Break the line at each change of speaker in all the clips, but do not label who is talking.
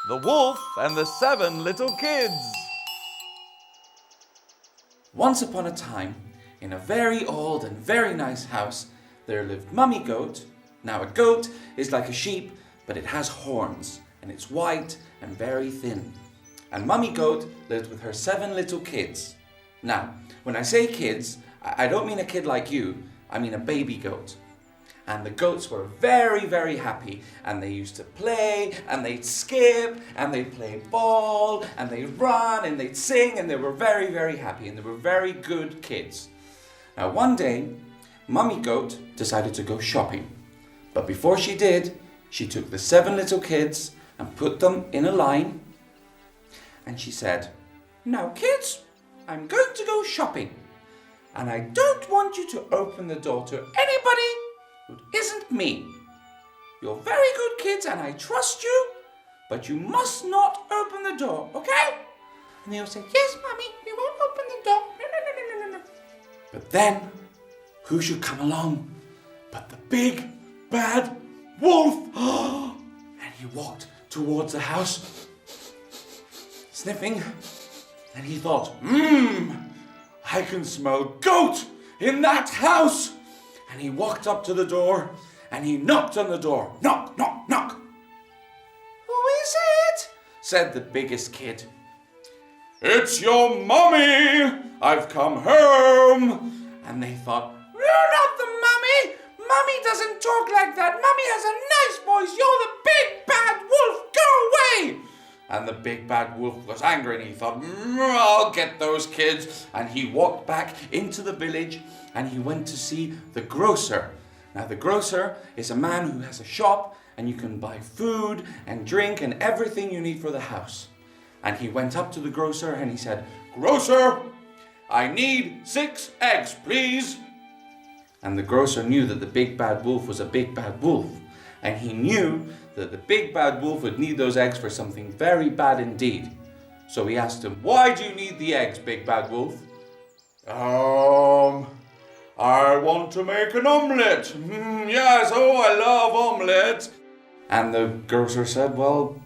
The Wolf and the Seven Little Kids.
Once upon a time, in a very old and very nice house, there lived Mummy Goat. Now a goat is like a sheep, but it has horns, and it's white and very thin. And Mummy Goat lived with her 7 little kids. Now, when I say kids, I don't mean a kid like you, I mean a baby goat. And the goats were very, very happy, and they used to play, and they'd skip, and they'd play ball, and they'd run, and they'd sing, and they were very, very happy, and they were very good kids. Now one day, Mummy Goat decided to go shopping. But before she did, she took the 7 little kids and put them in a line, and she said, "Now kids, I'm going to go shopping, and I don't want you to open the door to anybody who isn't me. You're very good kids and I trust you, but you must not open the door, okay?" And they all said, "Yes, Mummy, we won't open the door. No. But then, who should come along but the big, bad wolf? And he walked towards the house, sniffing, and he thought, I can smell goat in that house. And he walked up to the door and he knocked on the door. Knock, knock, knock. "Who is it?" said the biggest kid. "It's your mummy. I've come home." And they thought, "You're not the mummy. Mummy doesn't talk like that. Mummy has a nice voice. You're the big bad wolf. Go away." And the big bad wolf was angry and he thought, "I'll get those kids." And he walked back into the village and he went to see the grocer. Now the grocer is a man who has a shop and you can buy food and drink and everything you need for the house. And he went up to the grocer and he said, "Grocer, I need 6 eggs, please." And the grocer knew that the big bad wolf was a big bad wolf. And he knew that the big bad wolf would need those eggs for something very bad indeed. So he asked him, "Why do you need the eggs, big bad wolf?" I want to make an omelette." "Yes, I love omelette." And the grocer said, "Well,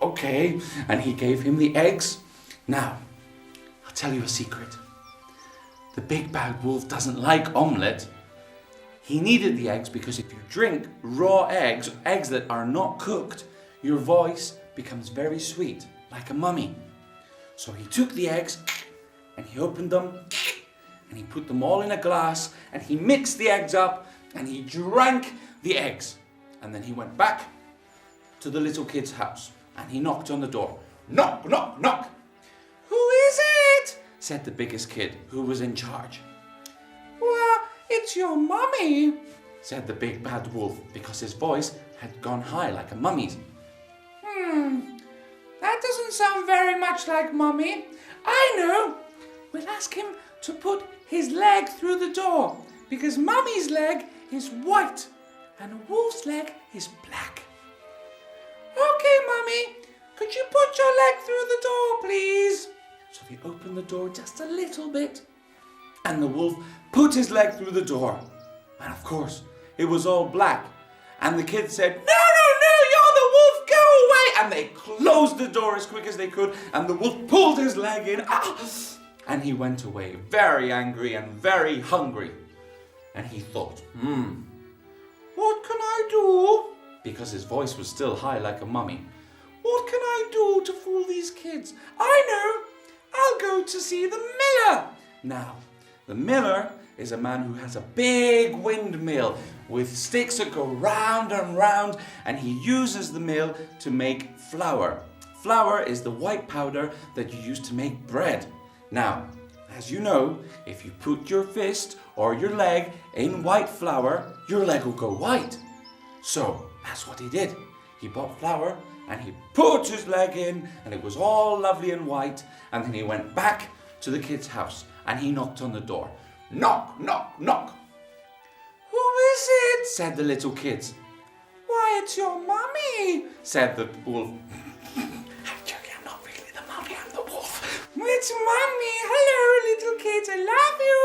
okay." And he gave him the eggs. Now, I'll tell you a secret. The big bad wolf doesn't like omelette. He needed the eggs because if you drink raw eggs, eggs that are not cooked, your voice becomes very sweet, like a mummy. So he took the eggs and he opened them and he put them all in a glass and he mixed the eggs up and he drank the eggs. And then he went back to the little kid's house and he knocked on the door. Knock, knock, knock. "Who is it?" said the biggest kid who was in charge. "Well, it's your mummy," said the big bad wolf because his voice had gone high like a mummy's. That doesn't sound very much like Mummy. I know. We'll ask him to put his leg through the door because Mummy's leg is white and a wolf's leg is black. "Okay, Mummy, could you put your leg through the door, please?" So they opened the door just a little bit and the wolf put his leg through the door. And of course, it was all black. And the kids said, "No, you're the wolf, go away." And they closed the door as quick as they could. And the wolf pulled his leg in. And he went away very angry and very hungry. And he thought, what can I do? Because his voice was still high like a mummy. "What can I do to fool these kids? I know, I'll go to see the miller." Now, the miller is a man who has a big windmill with sticks that go round and round, and he uses the mill to make flour. Flour is the white powder that you use to make bread. Now, as you know, if you put your fist or your leg in white flour, your leg will go white. So that's what he did. He bought flour and he put his leg in and it was all lovely and white, and then he went back to the kid's house and he knocked on the door. Knock, knock, knock. "Who is it?" said the little kids. "Why, it's your mummy," said the wolf. "Actually, I'm not really the mummy, I'm the wolf." "It's Mummy. Hello, little kids. I love you."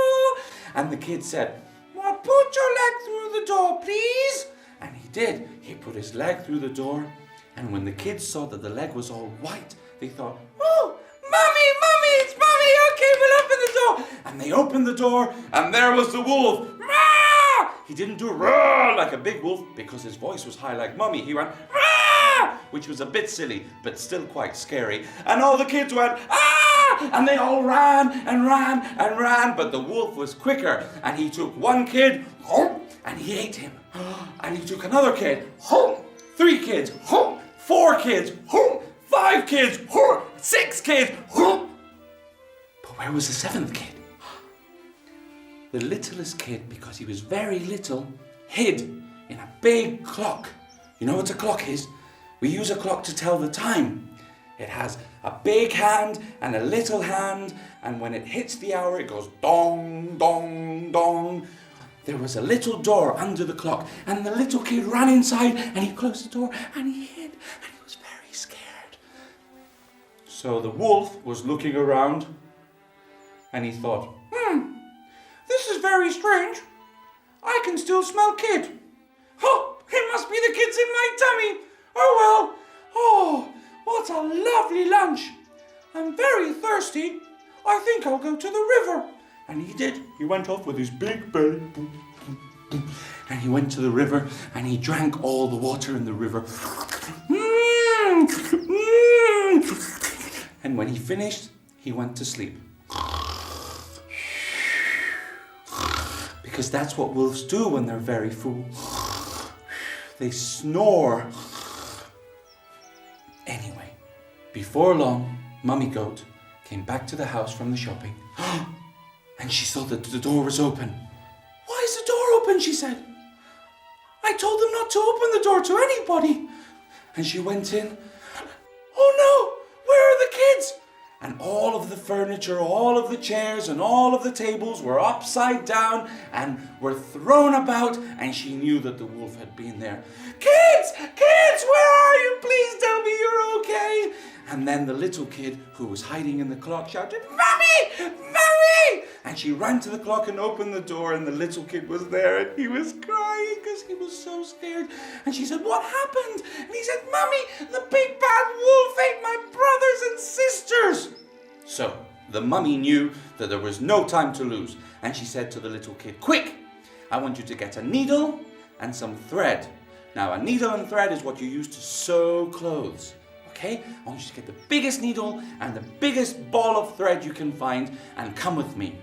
And the kid said, "Well, put your leg through the door, please." And he did. He put his leg through the door And when the kids saw that the leg was all white, they thought, oh, Mummy, it's Mummy, okay, we'll open the door. And they opened the door, and there was the wolf. Rah! He didn't do roar like a big wolf because his voice was high like Mummy. He went, Rah! Which was a bit silly, but still quite scary. And all the kids went, ah! And they all ran and ran and ran, but the wolf was quicker. And he took one kid, and he ate him. And he took another kid, 3 kids, 4 kids, 5 kids, 6 kids. But where was the 7th kid? The littlest kid, because he was very little, hid in a big clock. You know what a clock is? We use a clock to tell the time. It has a big hand and a little hand, and when it hits the hour, it goes dong, dong, dong. There was a little door under the clock, and the little kid ran inside, and he closed the door, and he hid, and he was very scared. So the wolf was looking around, and he thought, this is very strange. I can still smell kid. Oh, it must be the kids in my tummy. Oh well. Oh, what a lovely lunch. I'm very thirsty. I think I'll go to the river. And he did. He went off with his big belly. And he went to the river and he drank all the water in the river. And when he finished, he went to sleep. Because that's what wolves do when they're very full. They snore. Anyway, before long, Mummy Goat came back to the house from the shopping. And she saw that the door was open. Why is the door open? She said. I told them not to open the door to anybody. And she went in. Oh no, where are the kids? And all of the furniture, all of the chairs, and all of the tables were upside down and were thrown about, and she knew that the wolf had been there. Kids! Kids! Where are you? Please tell me you're okay! And then the little kid, who was hiding in the clock, shouted, Mummy! Mummy! And she ran to the clock and opened the door, and the little kid was there, and he was crying because he was so scared. And she said, what happened? And he said, Mummy, the big bad wolf ate my brothers and sisters. So the mummy knew that there was no time to lose, and she said to the little kid, quick, I want you to get a needle and some thread. Now, a needle and thread is what you use to sew clothes. Okay? I want you to get the biggest needle and the biggest ball of thread you can find and come with me.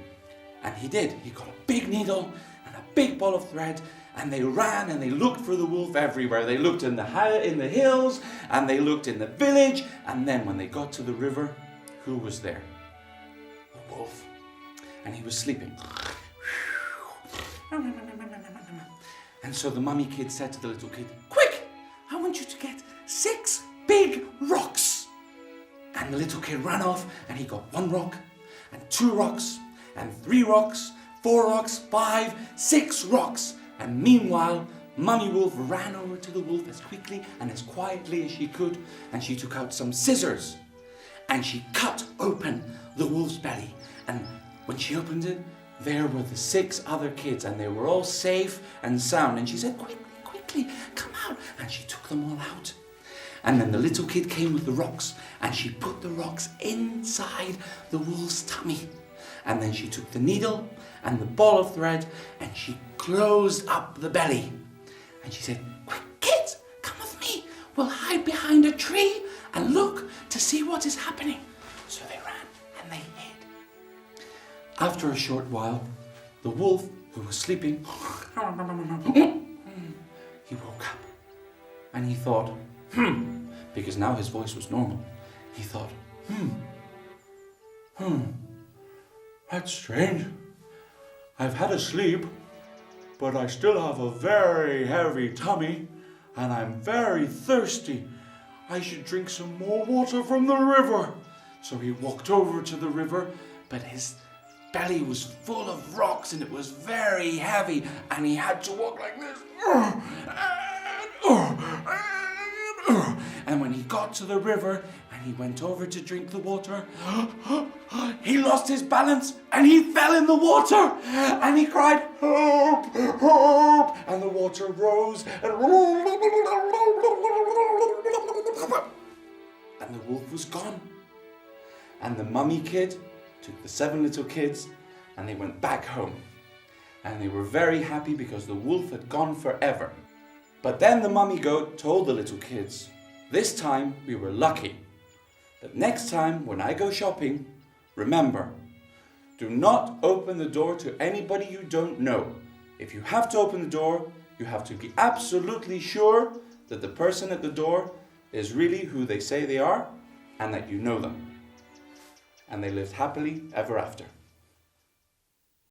And he did. He got a big needle and a big ball of thread, and they ran and they looked for the wolf everywhere. They looked in the hills, and they looked in the village, and then when they got to the river, who was there? The wolf. And he was sleeping. And so the mummy kid said to the little kid, quick, I want you to get 6 big rocks. And the little kid ran off, and he got 1 rock, and 2 rocks, and 3 rocks, 4 rocks, 5, 6 rocks. And meanwhile, Mummy Wolf ran over to the wolf as quickly and as quietly as she could, and she took out some scissors, and she cut open the wolf's belly. And when she opened it, there were the 6 other kids, and they were all safe and sound. And she said, quickly, quickly, come out. And she took them all out. And then the little kid came with the rocks, and she put the rocks inside the wolf's tummy. And then she took the needle and the ball of thread, and she closed up the belly. And she said, quick, kids, come with me. We'll hide behind a tree and look to see what is happening. So they ran and they hid. After a short while, the wolf, who was sleeping, he woke up. And he thought, because now his voice was normal. He thought, that's strange. I've had a sleep, but I still have a very heavy tummy, and I'm very thirsty. I should drink some more water from the river. So he walked over to the river, but his belly was full of rocks, and it was very heavy, and he had to walk like this. And when he got to the river and he went over to drink the water, he lost his balance and he fell in the water, and he cried, help, help, and the water rose and and the wolf was gone. And the mummy kid took the 7 little kids and they went back home. And they were very happy because the wolf had gone forever. But then the mummy goat told the little kids, "This time we were lucky. But next time when I go shopping, remember, do not open the door to anybody you don't know. If you have to open the door, you have to be absolutely sure that the person at the door is really who they say they are and that you know them." And they lived happily ever after.